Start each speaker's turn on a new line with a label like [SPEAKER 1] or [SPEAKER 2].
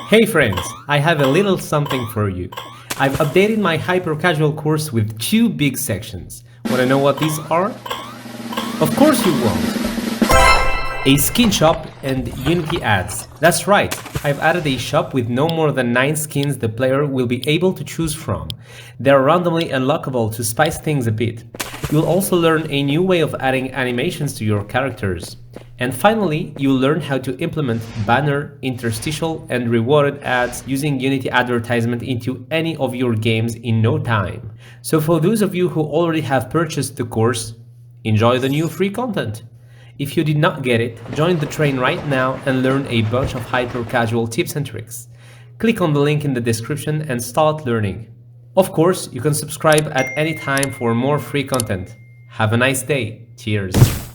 [SPEAKER 1] Hey friends, I have a little something for you. I've updated my hyper-casual course with two big sections. Wanna know what these are? Of course you won't. A skin shop and Unity ads. That's right, I've added a shop with no more than 9 skins the player will be able to choose from. They're randomly unlockable to spice things a bit. You'll also learn a new way of adding animations to your characters. And finally, you'll learn how to implement banner, interstitial, and rewarded ads using Unity advertisement into any of your games in no time. So for those of you who already have purchased the course, enjoy the new free content. If you did not get it, join the train right now and learn a bunch of hyper-casual tips and tricks. Click on the link in the description and start learning. Of course, you can subscribe at any time for more free content. Have a nice day. Cheers.